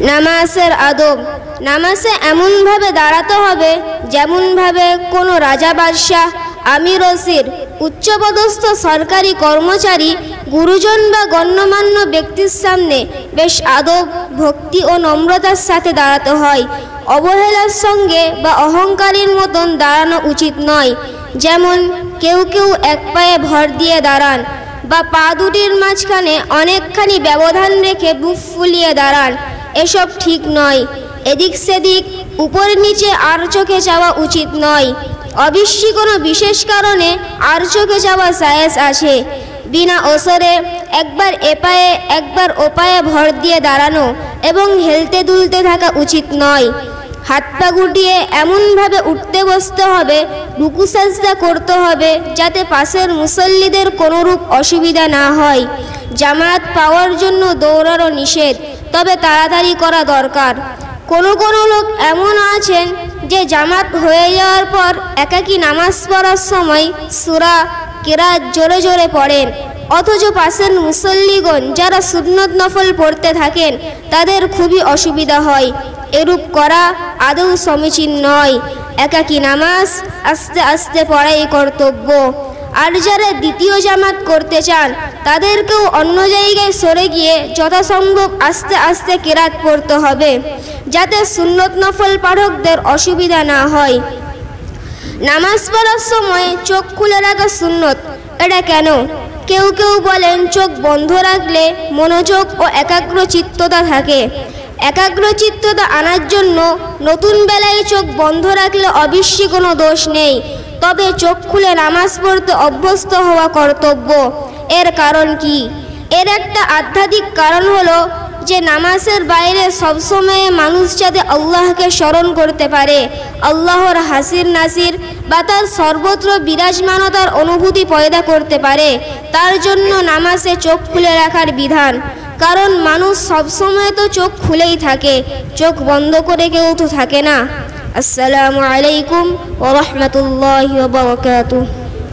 নামাজের আদব। নামাজে এমনভাবে দাঁড়াতে হবে যেমনভাবে কোনো রাজা বাদশাহ, আমির ওসির, উচ্চপদস্থ সরকারি কর্মচারী, গুরুজন বা গণ্যমান্য ব্যক্তির সামনে বেশ আদব, ভক্তি ও নম্রতার সাথে দাঁড়াতে হয়। অবহেলার সঙ্গে বা অহংকারীর মতন দাঁড়ানো উচিত নয়। যেমন কেউ কেউ এক পায়ে ভর দিয়ে দাঁড়ান বা পা দুটির মাঝখানে অনেকখানি ব্যবধান রেখে বুক ফুলিয়ে দাঁড়ান, এসব ঠিক নয়। এদিক সেদিক, উপর নিচে আর চোখে চাওয়া উচিত নয়। অবশ্যই কোনো বিশেষ কারণে আর চোখে চাওয়া জায়েজ আছে। বিনা ওসরে একবার এ পায়ে একবার ও পায়ে ভর দিয়ে দাঁড়ানো এবং হেলতে দুলতে থাকা উচিত নয়। হাত পা গুটিয়ে এমনভাবে উঠতে বসতে হবে, রুকু সাজদা করতে হবে যাতে পাশের মুসল্লিদের কোনোরূপ অসুবিধা না হয়। জামাত পাওয়ার জন্য দৌড়ানো নিষেধ, তবে তাড়াতাড়ি করা দরকার। কোনো কোনো লোক এমন আছেন যে জামাত হয়ে যাওয়ার পর একাকী নামাজ পড়ার সময় সূরা কিরাত জোরে জোরে পড়েন, অথচ পাশের মুসল্লিগণ যারা সুন্নত নফল পড়তে থাকেন তাদের খুবই অসুবিধা হয়। এরূপ করা আদৌ সমীচীন নয়। একাকী নামাজ আস্তে আস্তে পড়াই কর্তব্য। আর যারা দ্বিতীয় জামাত করতে চান তাদেরকেও অন্য জায়গায় সরে গিয়ে যথাসম্ভব আস্তে আস্তে কিরাত পড়তে হবে, যাতে সুন্নত নফল পাঠকদের অসুবিধা না হয়। নামাজ পড়ার সময় চোখ খুলে রাখা সুন্নত, এটা কেন? কেউ কেউ বলেন চোখ বন্ধ রাখলে মনোযোগ ও একাগ্রচিত্ততা থাকে। একাগ্রচিত্ততা আনার জন্য নতুন বেলায় চোখ বন্ধ রাখলে অবশ্যই কোনো দোষ নেই, তবে চোখ খুলে নামাজ পড়তে অভ্যস্ত হওয়া কর্তব্য। এর কারণ কি? এর একটা আধ্যাত্মিক কারণ হলো যে নামাজের বাইরে সবসময় মানুষ যাতে আল্লাহকে স্মরণ করতে পারে, আল্লাহর হাসির নাসির বা তার সর্বত্র বিরাজমানতার অনুভূতি পয়দা করতে পারে, তার জন্য নামাজে চোখ খুলে রাখার বিধান। কারণ মানুষ সবসময় তো চোখ খুলেই থাকে, চোখ বন্ধ করে কেউ তো থাকে না। আসসালামু আলাইকুম ওয়া রাহমাতুল্লাহি ওয়া বারাকাতুহু।